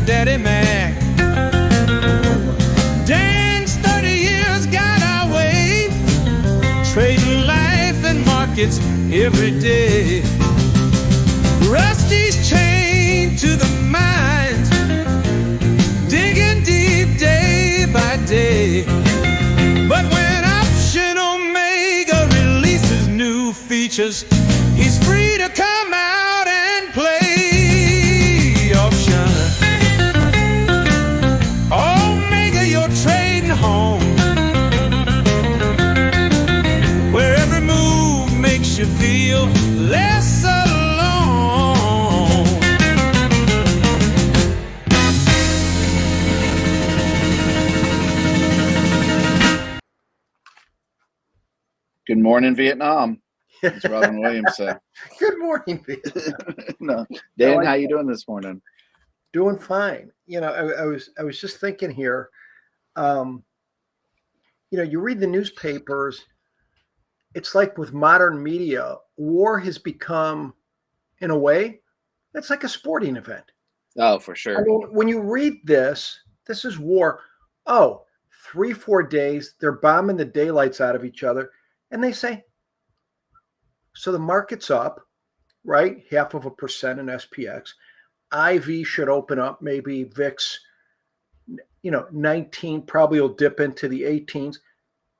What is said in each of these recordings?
Daddy Mac. Dan's 30 years got our way, trading life and markets every day. Rusty's chained to the mines, digging deep day by day. But when Option Omega releases new features, he's free to come out and play. Option Omega, you're trading home, where every move makes you feel less alone. Good morning, Vietnam. As Robin Williams said. Good morning, Vietnam. No, Dan, how you doing this morning? Doing fine. You know, I was just thinking here. You know, you read the newspapers. It's like with modern media, war has become, in a way, it's like a sporting event. Oh, for sure. I mean, when you read this is war. Oh, 3-4 days, they're bombing the daylights out of each other, and they say, so the market's up, right? 0.5% in SPX. IV should open up, maybe VIX, 19 probably will dip into the 18s,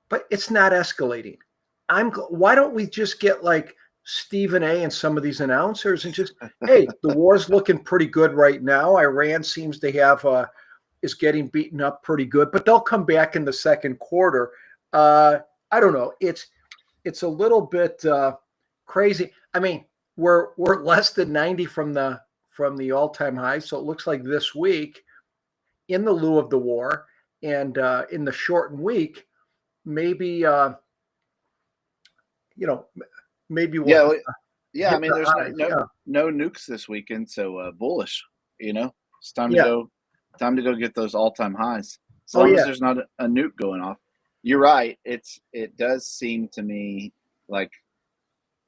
but it's not escalating. Why don't we just get like Stephen A and some of these announcers and just, hey, the war's looking pretty good right now. Iran seems to have is getting beaten up pretty good, but they'll come back in the second quarter. I don't know. It's a little bit crazy. I mean, we're less than 90 from the all-time high, so it looks like this week, in the lieu of the war and in the shortened week, maybe maybe we'll, I mean, there's no nukes this weekend, so bullish. It's time to go get those all-time highs. As long as there's not a nuke going off. You're right. It does seem to me like,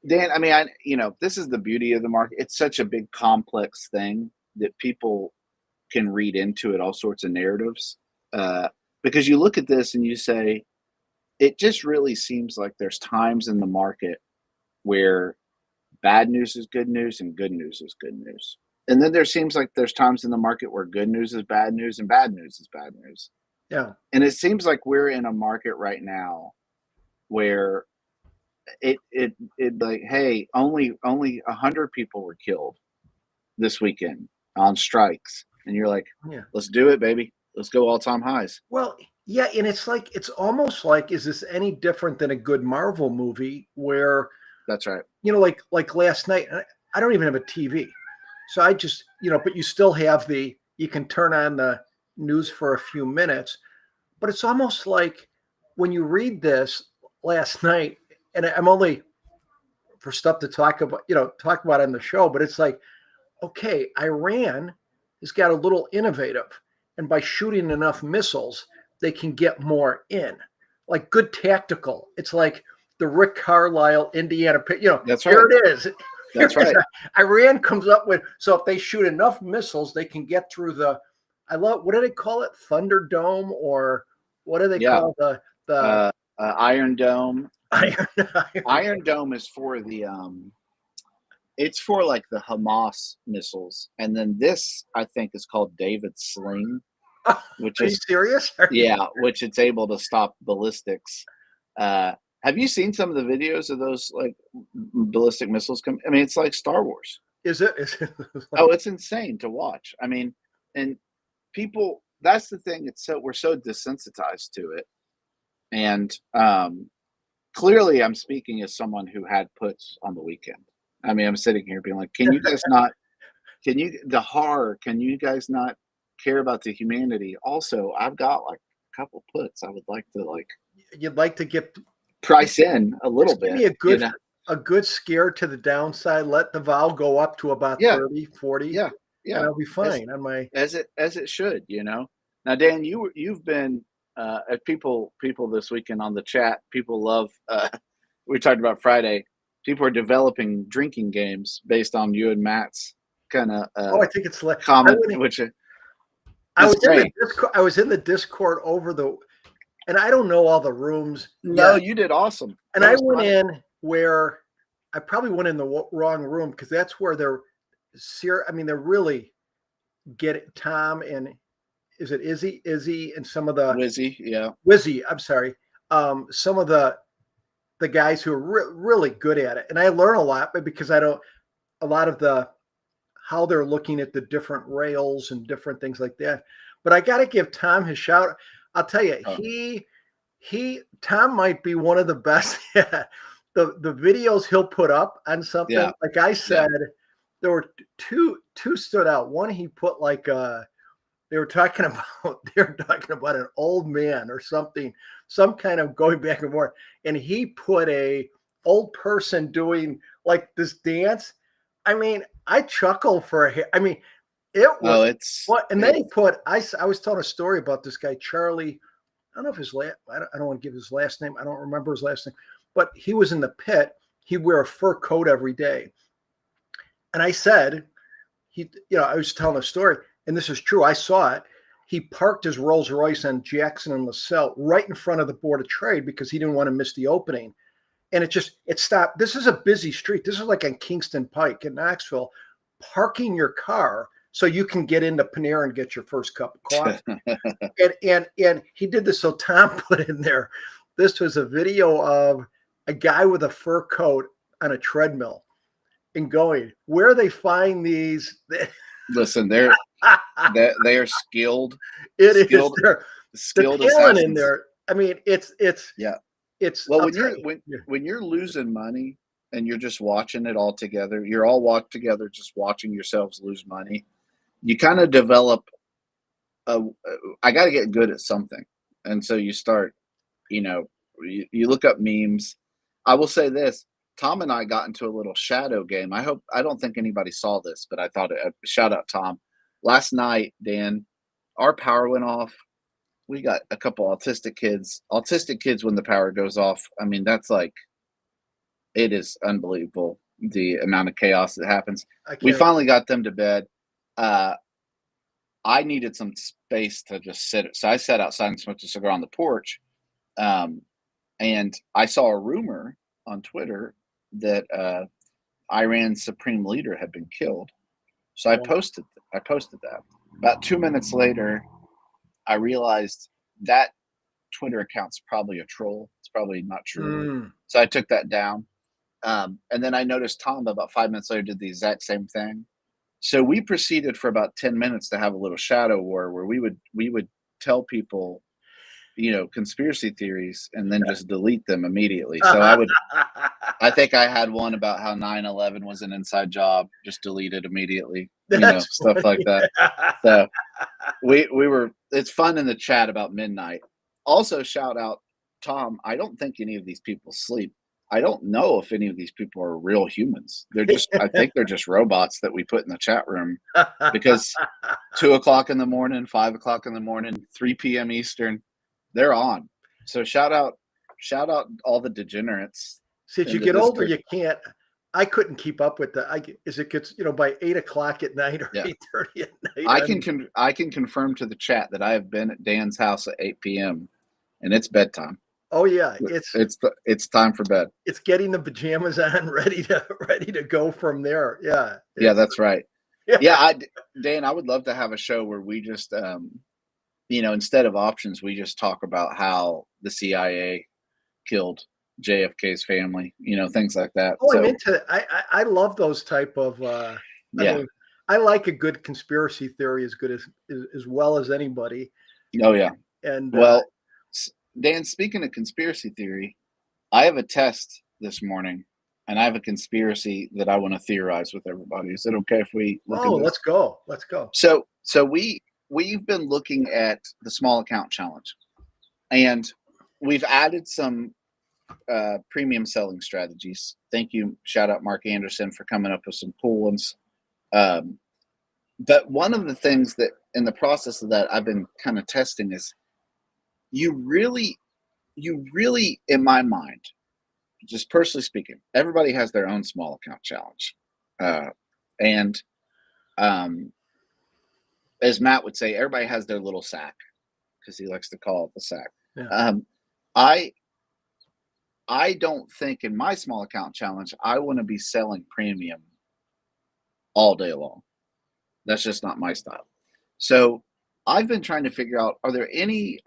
Dan, I mean, this is the beauty of the market. It's such a big complex thing that people can read into it all sorts of narratives. Because you look at this and you say, it just really seems like there's times in the market where bad news is good news and good news is good news. And then there seems like there's times in the market where good news is bad news and bad news is bad news. Yeah. And it seems like we're in a market right now where it like, hey, only 100 people were killed this weekend on strikes. And you're like, let's do it, baby. Let's go all-time highs. Well, yeah, and it's almost like, is this any different than a good Marvel movie where that's right. Like last night, I don't even have a TV. So I just, but you still have you can turn on the news for a few minutes, but it's almost like when you read this last night, and I'm only for stuff to talk about on the show, but it's like, okay, Iran has got a little innovative, and by shooting enough missiles, they can get more in, like good tactical. It's like the Rick Carlisle, Indiana, that's right. Here it is. That's right. Iran comes up with, so if they shoot enough missiles, they can get through what do they call it? Thunderdome, or what do they call the Iron Dome? Iron Dome is for it's for like the Hamas missiles. And then this, I think, is called David's Sling. Which Are you serious? Which it's able to stop ballistics. Have you seen some of the videos of those like ballistic missiles come? I mean, it's like Star Wars. Is it? Oh, it's insane to watch. I mean, and people, that's the thing. We're so desensitized to it. And clearly I'm speaking as someone who had puts on the weekend. I mean, I'm sitting here being like, can you guys not, can you guys not care about the humanity? Also, I've got like a couple puts I would like to you'd like to get price in a little bit. Give me a good scare to the downside. Let the vol go up to about 30, 40. Yeah. And I'll be fine on my as it should, Now, Dan, you've been people this weekend on the chat. People love. We talked about Friday. People are developing drinking games based on you and Matt's kind of. I think it's like comment, which I was in the Discord over the, and I don't know all the rooms. No, you did awesome. And I went in where I probably went in the wrong room because that's where they're really get it. Tom and is it Izzy and some of the Wizzy. I'm sorry. Some of the guys who are really good at it, and I learn a lot, but because a lot of how they're looking at the different rails and different things like that. But I got to give Tom his shout. I'll tell you, Tom might be one of the best. the videos he'll put up on something. Yeah. Like I said, there were two stood out. One he put like they were talking about an old man or something, some kind of going back and forth, and he put a old person doing like this dance. I mean, I chuckle it was then he put I was telling a story about this guy Charlie. I don't know if I don't want to give his last name. I don't remember his last name, but he was in the pit. He'd wear a fur coat every day. And I said, I was telling a story, and this is true. I saw it. He parked his Rolls Royce on Jackson and LaSalle right in front of the Board of Trade because he didn't want to miss the opening. And it stopped. This is a busy street. This is like on Kingston Pike in Knoxville, parking your car so you can get into Panera and get your first cup of coffee. and he did this. So Tom put in there, this was a video of a guy with a fur coat on a treadmill and going, where they find these. Listen, they are skilled. Skilled talent assassins. In there. I mean, it's well, when you're losing money and you're just watching it all together, you're all walked together, just watching yourselves lose money. You kind of develop I got to get good at something. And so you start, you look up memes. I will say this, Tom and I got into a little shadow game. I don't think anybody saw this, but I thought shout out Tom. Last night, Dan, our power went off. We got a couple autistic kids. Autistic kids, when the power goes off, I mean, that's like, it is unbelievable, the amount of chaos that happens. We finally got them to bed. I needed some space to just sit. So I sat outside and smoked a cigar on the porch. And I saw a rumor on Twitter that Iran's supreme leader had been killed. So I posted that. About 2 minutes later, I realized that Twitter account's probably a troll. It's probably not true. So I took that down. And then I noticed Tom about 5 minutes later did the exact same thing. So we proceeded for about 10 minutes to have a little shadow war where we would tell people, conspiracy theories and then just delete them immediately. So I think I had one about how 9/11 was an inside job, just deleted immediately, stuff like that. So it's fun in the chat about midnight. Also, shout out Tom. I don't think any of these people sleep. I don't know if any of these people are real humans. I think they're just robots that we put in the chat room because 2 o'clock in the morning, 5 o'clock in the morning, 3 p.m. Eastern, they're on. So shout out all the degenerates. See, as you get older, you can't. I couldn't keep up with as it gets, by 8 o'clock at night or 8:30 at night. I can confirm to the chat that I have been at Dan's house at 8 p.m. and it's bedtime. Oh yeah, it's time for bed. It's getting the pajamas on, ready to go from there. Yeah. Yeah, that's right. Yeah, Dan, I would love to have a show where we just, instead of options, we just talk about how the CIA killed JFK's family, things like that. Oh, I'm into. I love those type of. I mean, I like a good conspiracy theory as good as well as anybody. Oh yeah. And Dan, speaking of conspiracy theory, I have a test this morning, and I have a conspiracy that I want to theorize with everybody. Is it okay if we look at this? Let's go. Let's go. So we've been looking at the small account challenge, and we've added some premium selling strategies. Thank you. Shout out Mark Anderson for coming up with some cool ones. But one of the things that in the process of that I've been kind of testing is you really, in my mind, just personally speaking, everybody has their own small account challenge. And as Matt would say, everybody has their little sack because he likes to call it the sack. Yeah. I don't think in my small account challenge, I want to be selling premium all day long. That's just not my style. So I've been trying to figure out, are there any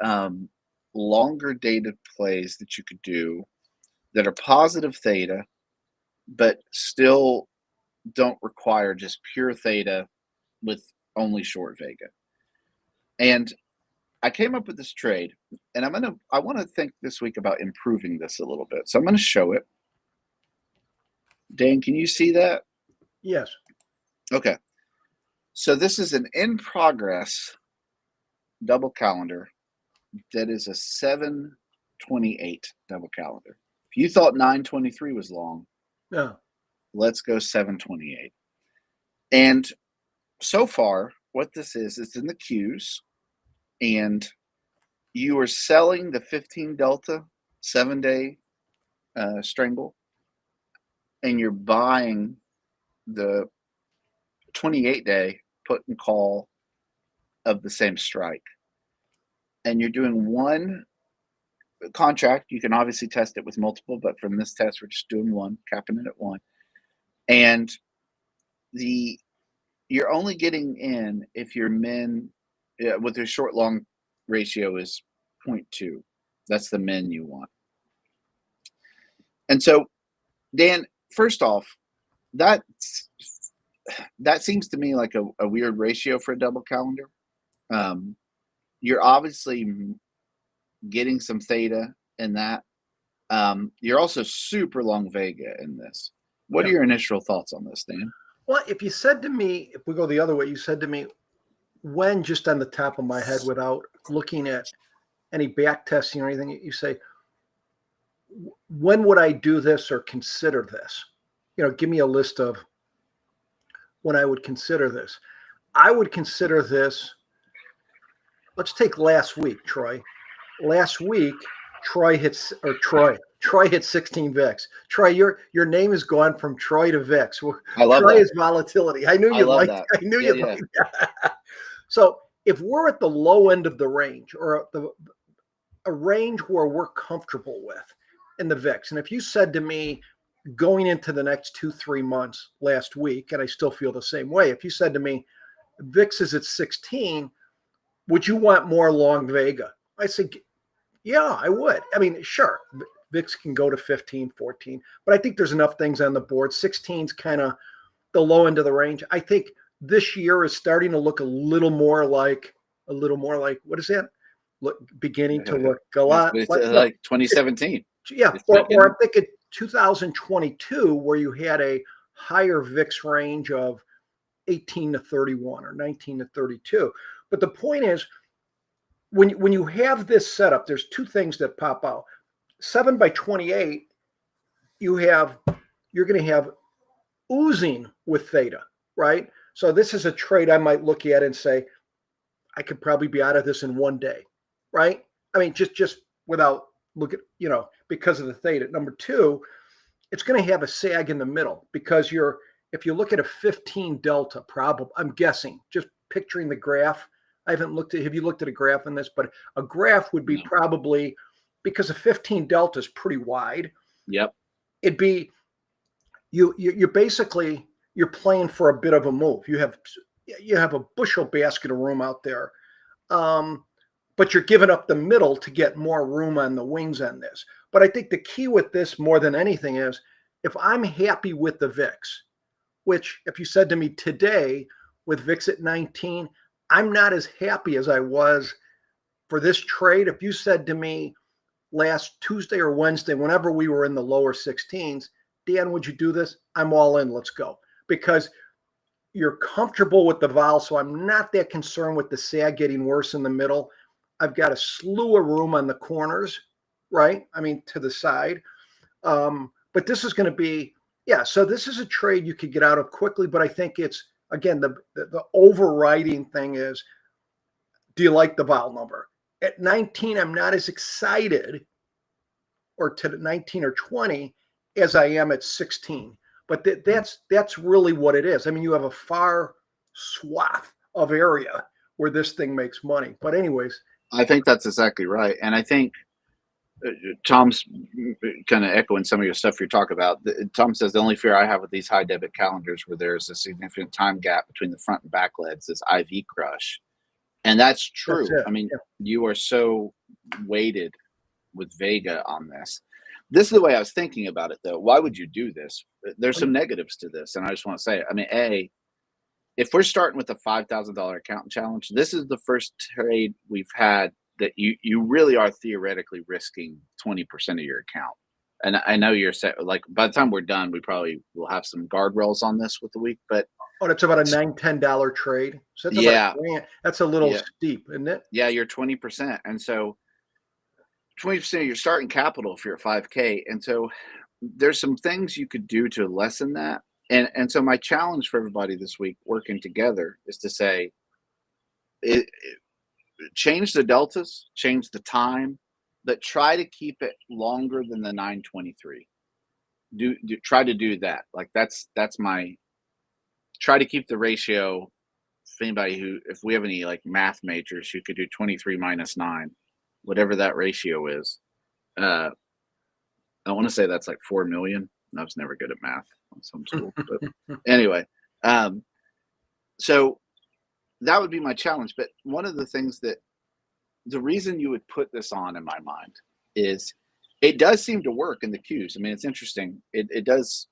longer dated plays that you could do that are positive theta, but still don't require just pure theta with only short Vega? And I came up with this trade, and I want to think this week about improving this a little bit. So I'm going to show it. Dan, can you see that? Yes. Okay. So this is an in progress double calendar that is a 728 double calendar. If you thought 923 was long, yeah, let's go 728. And so far, what this is, it's in the Qs, and you are selling the 15 delta 7-day strangle, and you're buying the 28-day put and call of the same strike. And you're doing one contract. You can obviously test it with multiple, but from this test, we're just doing one, capping it at one. And you're only getting in if your min with your short long ratio is 0.2. That's the min you want. And so, Dan, first off, that seems to me like a weird ratio for a double calendar. You're obviously getting some theta in that. You're also super long Vega in this. What are your initial thoughts on this, Dan? Well, if you said to me, if we go the other way, you said to me, when, just on the top of my head without looking at any back testing or anything, you say, when would I do this or consider this? Give me a list of when I would consider this. I would consider this. Let's take last week, Troy. Last week, Troy hit 16 VIX. Troy, your name has gone from Troy to VIX. I love Troy that. is volatility. I knew you'd like that. I knew you'd like that. So if we're at the low end of the range, or a range where we're comfortable with in the VIX, and if you said to me going into the next 2-3 months last week, and I still feel the same way, if you said to me, VIX is at 16, would you want more long Vega? I said, yeah, I would. I mean, sure, VIX can go to 15, 14, but I think there's enough things on the board. 16 is kind of the low end of the range. I think this year is starting to look a little more like what is that? Beginning to look a lot like 2017. Yeah, or I'm thinking 2022, where you had a higher VIX range of 18 to 31 or 19 to 32. But the point is, when you have this setup, there's two things that pop out. 7 by 28, you're going to have oozing with theta, right? So this is a trade I might look at and say, I could probably be out of this in one day, right? I mean, just without because of the theta. Number two, it's going to have a sag in the middle, because if you look at a 15 delta, probably, I'm guessing, just picturing the graph. I haven't have you looked at a graph on this? But a graph would be probably, because a 15 delta is pretty wide. Yep. It'd be, you're basically, you're playing for a bit of a move. You have a bushel basket of room out there. But you're giving up the middle to get more room on the wings on this. But I think the key with this more than anything is, if I'm happy with the VIX, which if you said to me today with VIX at 19, I'm not as happy as I was for this trade. If you said to me last Tuesday or Wednesday, whenever we were in the lower 16s, Dan, would you do this? I'm all in. Let's go. Because you're comfortable with the vol, so I'm not that concerned with the sag getting worse in the middle. I've got a slew of room on the corners, right? I mean, to the side. But this is going to be, so this is a trade you could get out of quickly, but I think it's, again, the overriding thing is, do you like the vol number? At 19, I'm not as excited, or to 19 or 20, as I am at 16. But that's really what it is. I mean, you have a far swath of area where this thing makes money. But anyways, I think that's exactly right. And I think Tom's kind of echoing some of your stuff you're talking about. Tom says the only fear I have with these high debit calendars where there's a significant time gap between the front and back leads is IV crush. And that's true. I mean, you are so weighted with Vega on this. This is the way I was thinking about it, though. Why would you do this? There's some negatives to this. And I just want to say, I mean, if we're starting with a $5,000 account challenge, this is the first trade we've had that you really are theoretically risking 20% of your account. And I know you're set, like by the time we're done, we probably will have some guardrails on this with the week, but it's about a $9-10 trade. So that's that's a little steep, isn't it? Yeah, you're 20%. And so 20% of your starting capital if you're at 5K. And so there's some things you could do to lessen that. And so my challenge for everybody this week working together is to say, change the deltas, change the time, but try to keep it longer than the 923. Try to do that. Like that's my, try to keep the ratio. If anybody if we have any like math majors who could do 23 minus 9, whatever that ratio is. I want to say that's like 4 million. I was never good at math in some school, but anyway. So that would be my challenge. But one of the things that the reason you would put this on in my mind is it does seem to work in the Qs. I mean, it's interesting. It does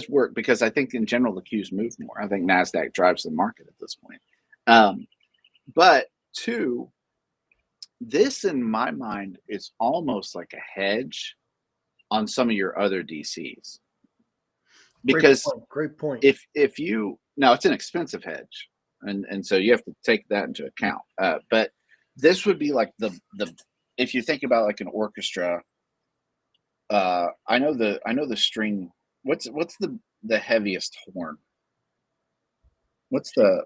work because I think in general, the Qs move more. I think NASDAQ drives the market at this point. But two, this in my mind is almost like a hedge on some of your other DCs. Because great point. If you, now it's an expensive hedge. And so you have to take that into account. But this would be like the if you think about like an orchestra, I know the string. What's the heaviest horn? What's the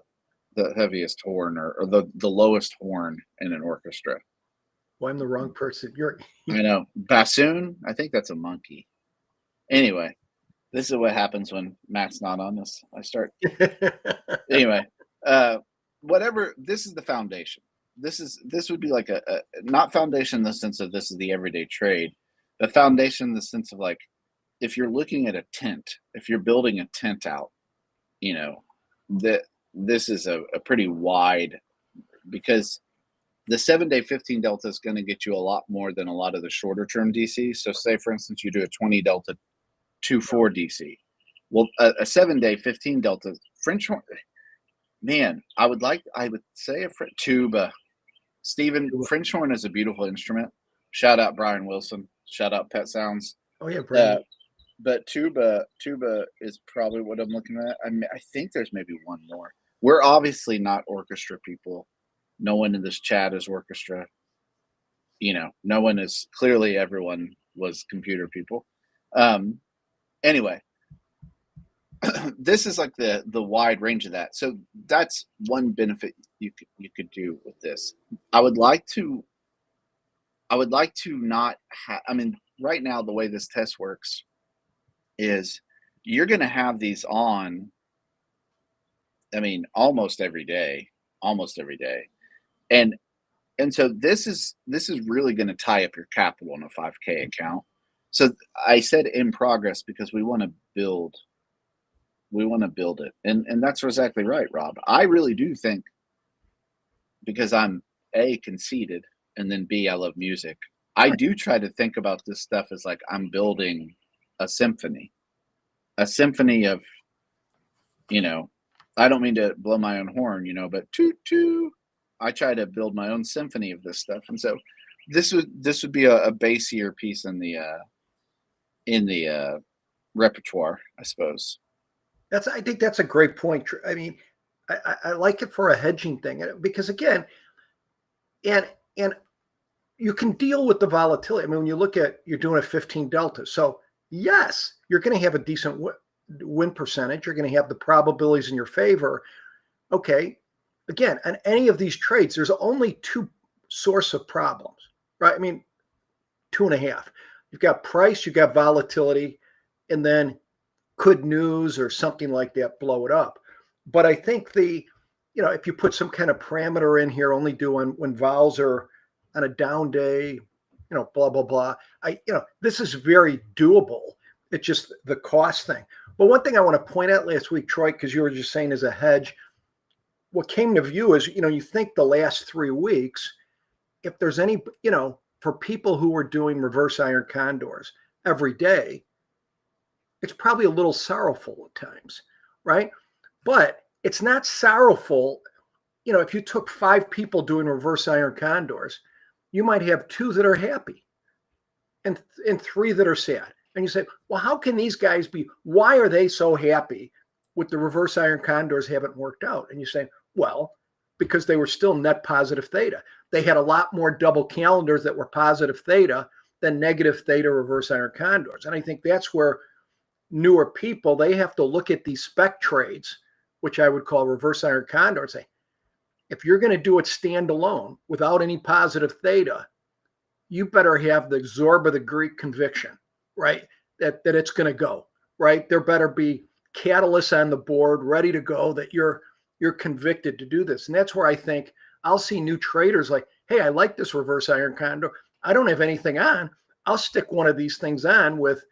heaviest horn or the lowest horn in an orchestra? Well, I'm the wrong person. I know. Bassoon? I think that's a monkey. Anyway, this is what happens when Matt's not on this. I start anyway. Whatever. This is the foundation. This would be like a not foundation in the sense of this is the everyday trade, but foundation in the sense of like if you're looking at a tent, if you're building a tent out, you know, this is a pretty wide, because the 7-day 15 delta is going to get you a lot more than a lot of the shorter term DCs. So say for instance you do a 20 delta 2-4 DC. Well, a 7-day 15 delta French horn, man, I would say a tuba. Stephen, French horn is a beautiful instrument. Shout out Brian Wilson. Shout out Pet Sounds. Oh yeah, Brian. But tuba is probably what I'm looking at. I mean, I think there's maybe one more. We're obviously not orchestra people. No one in this chat is orchestra. You know, no one is. Clearly, everyone was computer people. Anyway, this is like the wide range of that. So that's one benefit you could do with this. I would like to not have. I mean, right now the way this test works is you're going to have these on. I mean, almost every day, and so this is really going to tie up your capital in a 5K account. So I said in progress because we want to build it. And that's exactly right, Rob. I really do think, because I'm A, conceited, and then B, I love music. I do try to think about this stuff as like I'm building a symphony of, you know, I don't mean to blow my own horn, you know, but toot toot. I try to build my own symphony of this stuff. And so this would be a bassier piece in the repertoire, I suppose. I think that's a great point. I mean, I like it for a hedging thing because again, and you can deal with the volatility. I mean, when you look at, you're doing a 15 delta. So yes, you're going to have a decent win percentage. You're going to have the probabilities in your favor. Okay. Again, on any of these trades, there's only two source of problems, right? I mean, 2.5. You've got price, you've got volatility, and then could news or something like that blow it up. But I think if you put some kind of parameter in here, only do when vols are on a down day, blah, blah, blah. This is very doable. It's just the cost thing. But one thing I want to point out last week, Troy, because you were just saying as a hedge, what came to view is, you think the last 3 weeks, if there's any, for people who were doing reverse iron condors every day, it's probably a little sorrowful at times, right? But it's not sorrowful. If you took 5 people doing reverse iron condors, you might have 2 that are happy and 3 that are sad. And you say, well, how can these guys why are they so happy with the reverse iron condors haven't worked out? And you say, well, because they were still net positive theta. They had a lot more double calendars that were positive theta than negative theta reverse iron condors. And I think that's where newer people, they have to look at these SPECT trades, which I would call reverse iron condor, and say, if you're going to do it standalone without any positive theta, you better have the Zorba the Greek conviction, right? That it's going to go, right? There better be catalysts on the board ready to go that you're convicted to do this. And that's where I think I'll see new traders like, hey, I like this reverse iron condor. I don't have anything on. I'll stick one of these things on with,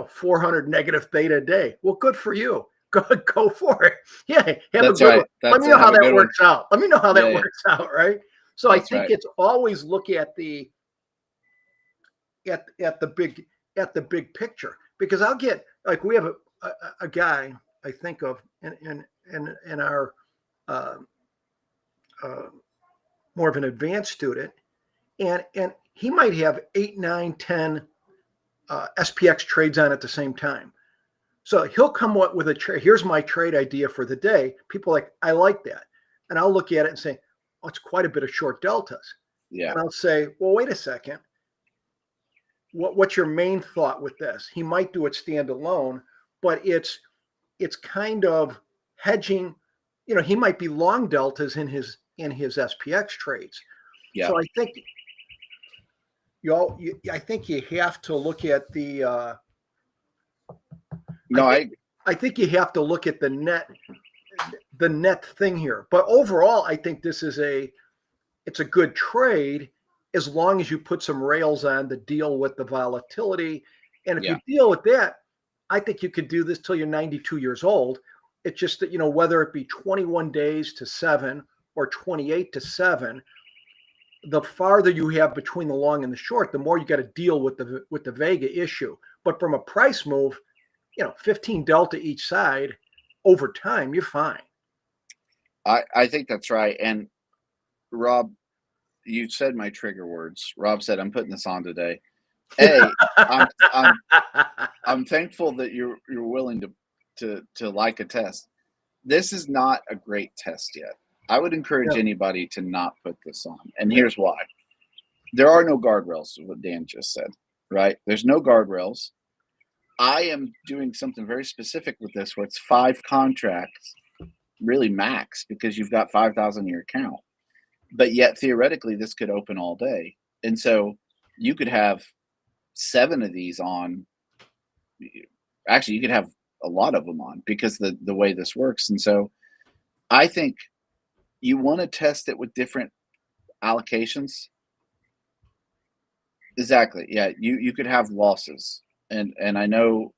400 negative theta a day. Well, good for you. Go for it. Yeah, have a good one. Let me know how that works out. Let me know how that works out, right? So I think it's always look at the big picture, because I'll get, like, we have a guy I think of in our more of an advanced student, and he might have 8, 9, 10 SPX trades on at the same time. So he'll come up with a trade. Here's my trade idea for the day. People are like, I like that. And I'll look at it and say, oh, it's quite a bit of short deltas. Yeah. And I'll say, well, wait a second. What's your main thought with this? He might do it standalone, but it's kind of hedging. He might be long deltas in his SPX trades. Yeah. So I think I think you have to look at the. I think you have to look at the net thing here. But overall, I think this is it's a good trade as long as you put some rails on to deal with the volatility. And if you deal with that, I think you could do this till you're 92 years old. It's just that, whether it be 21 days to 7 or 28 to 7, the farther you have between the long and the short, the more you got to deal with the Vega issue. But from a price move, 15 delta each side over time, you're fine. I think that's right. And Rob, you said my trigger words. Rob said, I'm putting this on today. I'm thankful that you're willing to like a test. This is not a great test yet. I would encourage anybody to not put this on. And here's why. There are no guardrails, what Dan just said, right? There's no guardrails. I am doing something very specific with this where it's 5 contracts, really max, because you've got 5,000 in your account. But yet, theoretically, this could open all day. And so you could have 7 of these on. Actually, you could have a lot of them on because the way this works. And so I think you want to test it with different allocations. Exactly. Yeah, you could have losses. And I know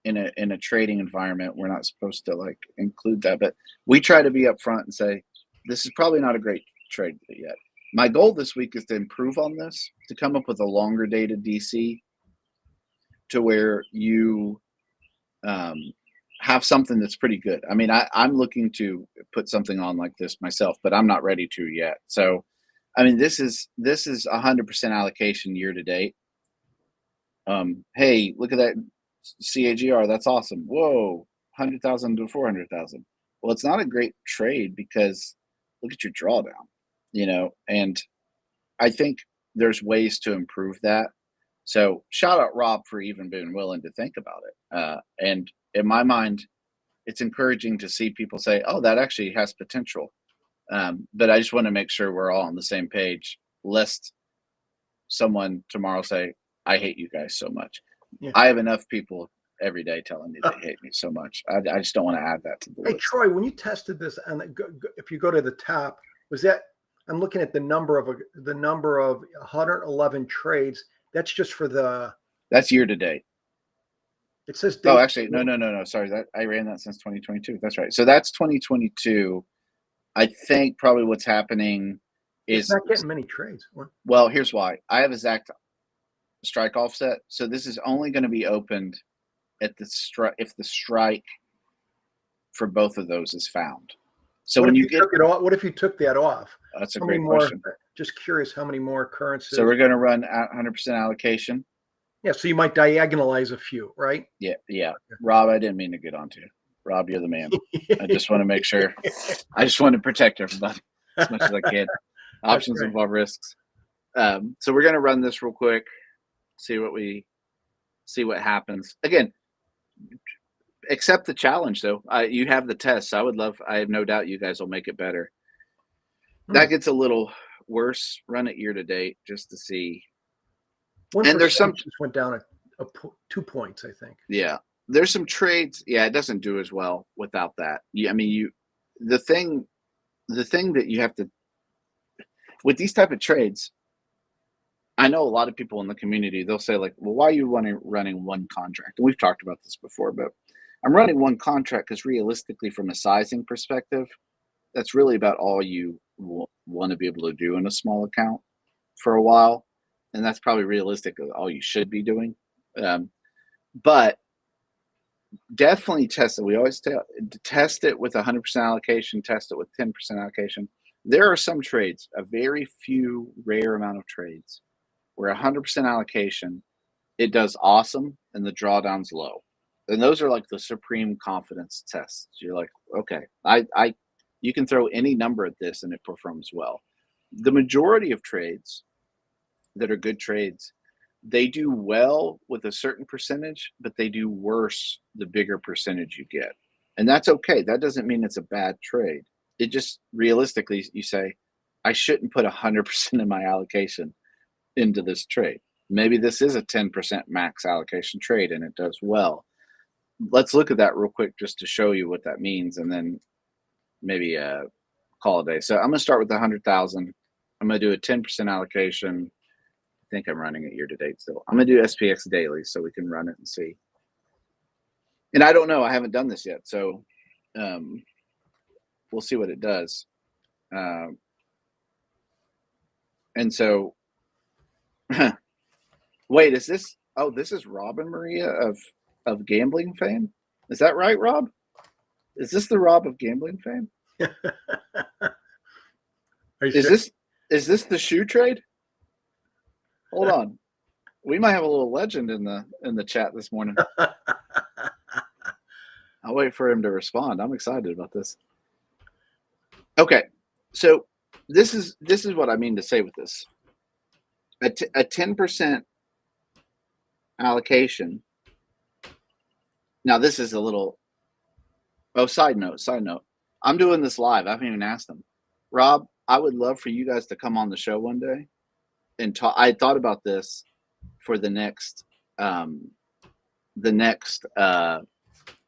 in a trading environment, we're not supposed to like include that, but we try to be upfront and say, this is probably not a great trade yet. My goal this week is to improve on this, to come up with a longer dated DC to where you have something that's pretty good. I mean, I'm looking to put something on like this myself, but I'm not ready to yet. So, I mean, this is 100% allocation year to date. Hey, look at that CAGR. That's awesome. Whoa, 100,000 to 400,000. Well, it's not a great trade because look at your drawdown, and I think there's ways to improve that. So shout out Rob for even being willing to think about it. And in my mind, it's encouraging to see people say, oh, that actually has potential. But I just want to make sure we're all on the same page, lest someone tomorrow say, I hate you guys so much. Yeah. I have enough people every day telling me they hate me so much. I just don't want to add that to the list. Hey, Troy, when you tested this, and if you go to the top, was that, I'm looking at the number of 111 trades. That's just for that's year to date. It says Oh, actually, no. Sorry, I ran that since 2022. That's right. So that's 2022. I think probably what's happening is it's not getting many trades. Well, here's why. I have a exact strike offset, so this is only going to be opened at the strike if the strike for both of those is found. So when you took it off, what if you took that off? That's a great question. Just curious, how many more occurrences? So we're going to run 100% allocation. Yeah, so you might diagonalize a few, right? Yeah. Rob, I didn't mean to get onto you. Rob, you're the man. I just want to make sure. I just want to protect everybody as much as I can. Options involve risks. So we're going to run this real quick, see what happens. Again, accept the challenge, though. You have the test. So I have no doubt you guys will make it better. That gets a little worse. Run it year to date just to see. And there's some just went down 2 points, I think. Yeah, there's some trades. Yeah, it doesn't do as well without that. The thing that you have to with these type of trades. I know a lot of people in the community, they'll say like, well, why are you running one contract? And we've talked about this before, but I'm running one contract because realistically, from a sizing perspective, that's really about all you want to be able to do in a small account for a while. And that's probably realistically all you should be doing. But definitely test it. We always test it with 100% allocation, test it with 10% allocation. There are some trades, a very few rare amount of trades, where 100% allocation, it does awesome and the drawdown's low. And those are like the supreme confidence tests. You're like, okay, you can throw any number at this and it performs well. The majority of trades that are good trades, they do well with a certain percentage, but they do worse the bigger percentage you get. And that's okay. That doesn't mean it's a bad trade. It just realistically, you say, I shouldn't put 100% of my allocation into this trade. Maybe this is a 10% max allocation trade and it does well. Let's look at that real quick just to show you what that means, and then maybe call it a day. So I'm going to start with 100,000. I'm going to do a 10% allocation. I think I'm running it year to date still. I'm going to do SPX daily so we can run it and see. And I don't know. I haven't done this yet. So we'll see what it does. And so, wait, is this? Oh, this is Rob and Maria of gambling fame. Is that right, Rob? Is this the Rob of gambling fame? Is this the shoe trade? Hold on. We might have a little legend in the chat this morning. I'll wait for him to respond. I'm excited about this. Okay, so this is what I mean to say with this. A 10% allocation. Now this is a little. Oh, side note. I'm doing this live. I haven't even asked them. Rob, I would love for you guys to come on the show one day and talk. I thought about this for the next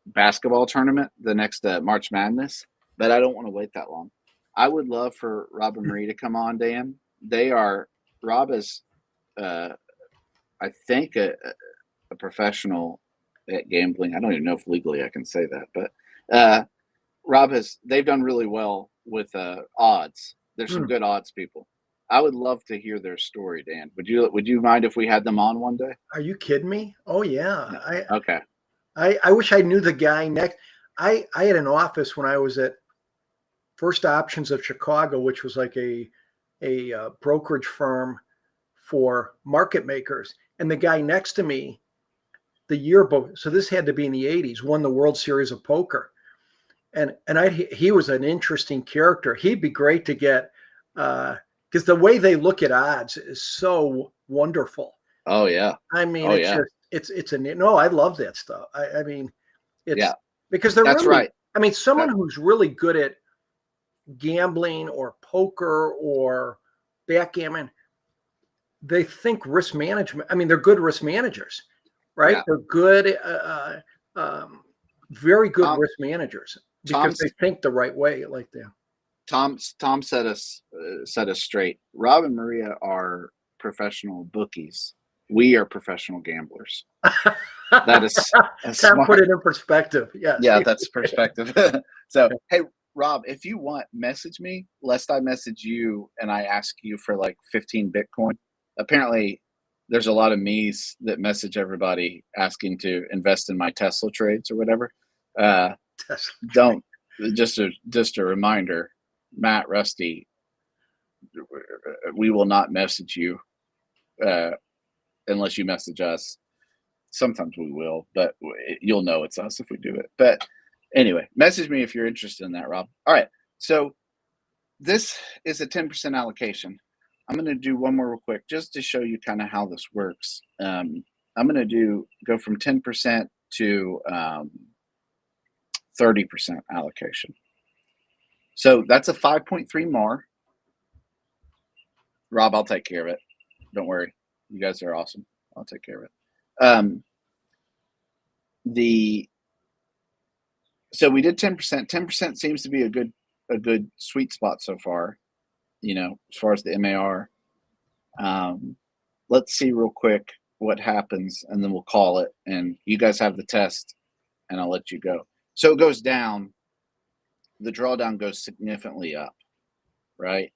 basketball tournament, the next March Madness, but I don't want to wait that long. I would love for Rob and Marie to come on, Dan. Rob is, I think, a professional at gambling. I don't even know if legally I can say that, but Rob they've done really well with odds. There's some good odds people. I would love to hear their story, Dan. Would you mind if we had them on one day? Are you kidding me? Oh yeah. No. Okay. I wish I knew the guy next. I had an office when I was at First Options of Chicago, which was like a brokerage firm for market makers. And the guy next to me, the yearbook, so this had to be in the 80s, won the World Series of Poker. And he was an interesting character. He'd be great to get, because the way they look at odds is so wonderful. Oh yeah. I mean, I love that stuff. I mean, because that's really, right. I mean, someone who's really good at gambling or poker or backgammon, they think risk management. I mean, they're good risk managers. right? Yeah. They're good, very good risk managers because they think the right way, like that. Tom set us straight. Rob and Maria are professional bookies. We are professional gamblers. That is Tom put it in perspective. Yes. Yeah, that's perspective. So, hey, Rob, if you want, message me, lest I message you and I ask you for like 15 Bitcoin. Apparently, there's a lot of me's that message everybody asking to invest in my Tesla trades or whatever. Don't just a reminder, Matt, Rusty, we will not message you unless you message us. Sometimes we will, but you'll know it's us if we do it. But anyway, message me if you're interested in that, Rob. All right. So this is a 10% allocation. I'm going to do one more real quick just to show you kind of how this works. I'm going to go from 10% to 30% allocation. So that's a 5.3 MAR. Rob, I'll take care of it. Don't worry. You guys are awesome. I'll take care of it. So we did 10%. 10% seems to be a good sweet spot so far, as far as the MAR. Let's see real quick what happens, and then we'll call it. And you guys have the test, and I'll let you go. So it goes down. The drawdown goes significantly up, right?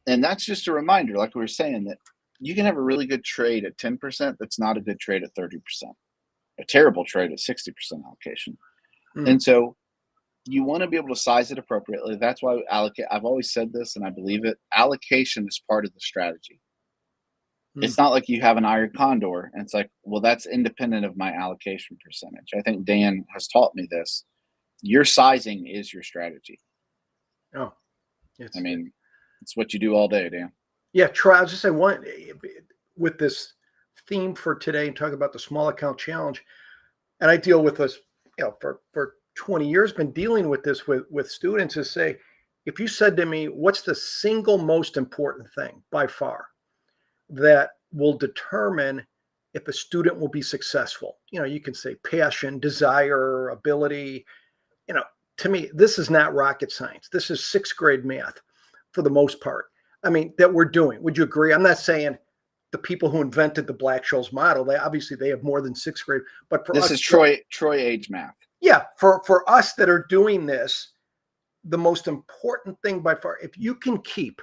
And that's just a reminder, like we were saying, that you can have a really good trade at 10% that's not a good trade at 30%. A terrible trade at 60% allocation. And so you want to be able to size it appropriately. That's why I've always said this, and I believe it. Allocation is part of the strategy. It's not like you have an iron condor and it's like, well, that's independent of my allocation percentage. I think Dan has taught me this. Your sizing is your strategy. Oh, it's what you do all day, Dan. Yeah, I was just saying, with this theme for today and talk about the small account challenge, and I deal with this, for 20 years, been dealing with this with students, is say, if you said to me, what's the single most important thing by far that will determine if a student will be successful? You can say passion, desire, ability. To me, this is not rocket science. This is 6th grade math for the most part. That we're doing. Would you agree? I'm not saying the people who invented the Black-Scholes model, they have more than 6th grade, but for this us, is Troy age math. Yeah, for us that are doing this, the most important thing by far, if you can keep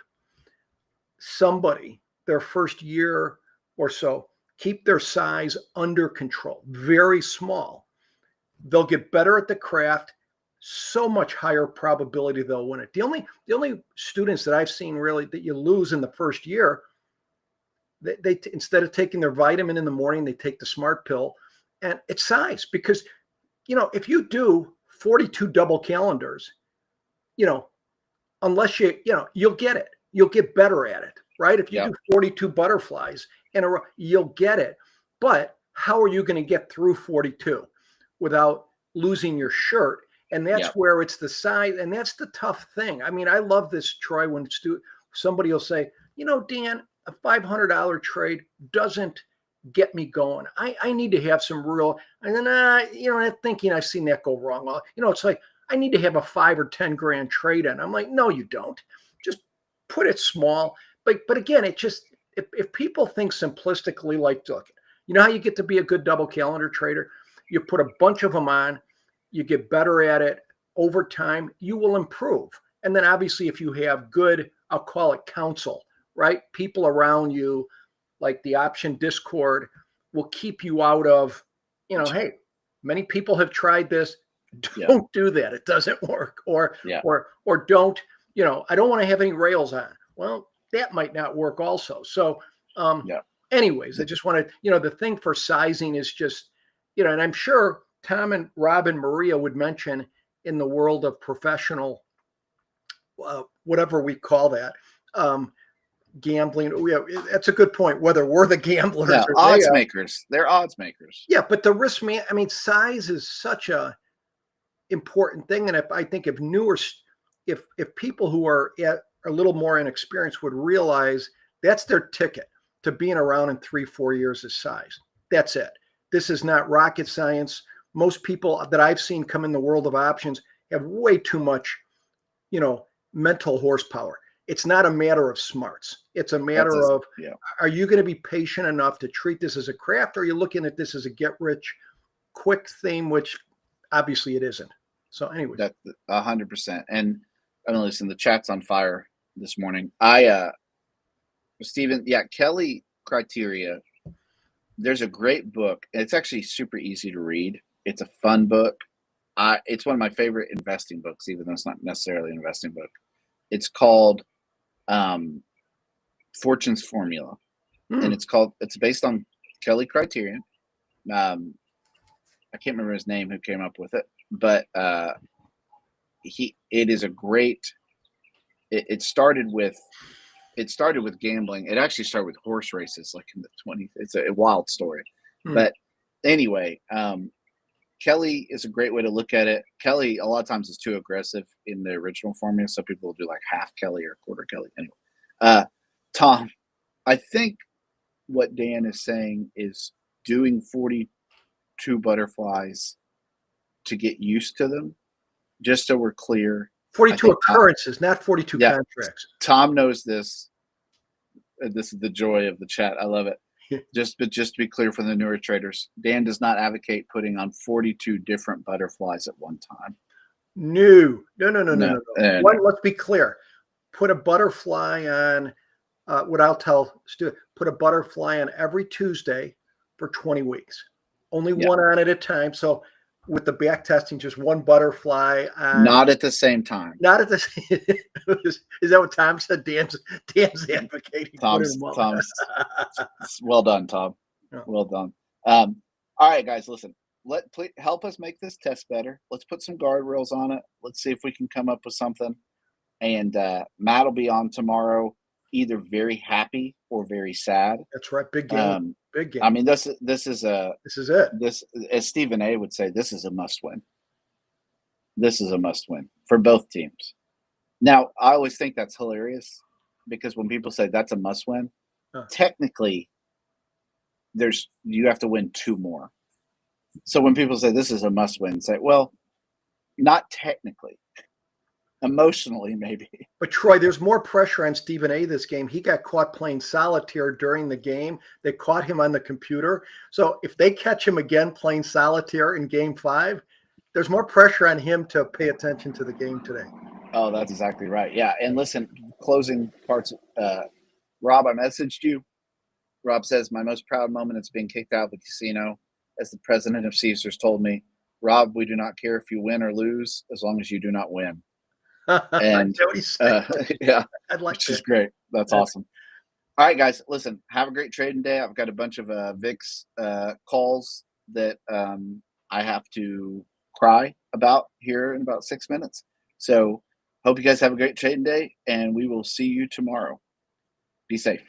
somebody their first year or so, keep their size under control, very small, they'll get better at the craft, so much higher probability they'll win it. The only students that I've seen really that you lose in the first year, they instead of taking their vitamin in the morning, they take the smart pill, and it's size. Because if you do 42 double calendars, unless you'll get it, you'll get better at it, right? If you do 42 butterflies in a row, you'll get it. But how are you going to get through 42 without losing your shirt? And that's where it's the size, and that's the tough thing. I love this, Troy, when somebody will say, Dan, a $500 trade doesn't get me going. I need to have some real, and then, I'm thinking I've seen that go wrong. Well, it's like, I need to have a 5 or 10 grand trade in. I'm like, no, you don't. Just put it small. But again, it just, if people think simplistically, like, look, how you get to be a good double calendar trader? You put a bunch of them on, you get better at it over time, you will improve. And then obviously if you have good, I'll call it counsel, right? People around you, like the option Discord, will keep you out of, hey, many people have tried this. Don't do that. It doesn't work. Or don't, I don't want to have any rails on. Well, that might not work also. So anyways, I just wanted, the thing for sizing is just, and I'm sure Tom and Rob and Maria would mention in the world of professional, whatever we call that, gambling. That's a good point. Whether we're the gamblers or odds makers, they're odds makers. Yeah, but the risk, size is such a important thing. And I think if people who are a little more inexperienced would realize that's their ticket to being around in 3-4 years is size. That's it. This is not rocket science. Most people that I've seen come in the world of options have way too much, mental horsepower. It's not a matter of smarts. It's a matter of, are you going to be patient enough to treat this as a craft, or are you looking at this as a get rich quick theme, which obviously it isn't. So anyway. That's 100%. And I mean, listen, the chat's on fire this morning. Stephen, Kelly Criteria, there's a great book. It's actually super easy to read. It's a fun book. It's one of my favorite investing books, even though it's not necessarily an investing book. It's called Fortune's Formula, and it's based on Kelly Criterion. I can't remember his name who came up with it, but it is a great. It started with gambling. It actually started with horse races, like in the 20s. It's a wild story, but anyway, Kelly is a great way to look at it. Kelly a lot of times is too aggressive in the original formula. Some people will do like half Kelly or quarter Kelly. Anyway, Tom, I think what Dan is saying is doing 42 butterflies to get used to them, just so we're clear. 42 occurrences, not 42 contracts. Tom knows this. This is the joy of the chat. I love it. Just to be clear for the newer traders, Dan does not advocate putting on 42 different butterflies at one time. No. Let's be clear. Put a butterfly on. What I'll tell Stu, put a butterfly on every Tuesday for 20 weeks. Only one on at a time. So with the back testing, just one butterfly on. Not at the same time. Not at the same. Is that what Tom said? Dan's advocating. Tom's well done, Tom. Yeah. Well done. All right, guys, listen. Please help us make this test better. Let's put some guardrails on it. Let's see if we can come up with something. And Matt will be on tomorrow, either very happy or very sad. That's right. Big game. Big game. I mean, this is it. This, as Stephen A would say, this is a must win. This is a must win for both teams. Now, I always think that's hilarious because when people say that's a must win, technically you have to win two more. So when people say this is a must win, say, well, not technically. Emotionally, maybe. But Troy, there's more pressure on Stephen A this game. He got caught playing solitaire during the game. They caught him on the computer. So if they catch him again playing solitaire in game 5, there's more pressure on him to pay attention to the game today. Oh, that's exactly right. Yeah. And listen, closing parts. Rob, I messaged you. Rob says, my most proud moment is being kicked out of the casino. As the president of Caesars told me, Rob, we do not care if you win or lose as long as you do not win. And yeah, which is great. That's awesome. All right, guys, listen, have a great trading day. I've got a bunch of VIX calls that I have to cry about here in about 6 minutes. So hope you guys have a great trading day, and we will see you tomorrow. Be safe.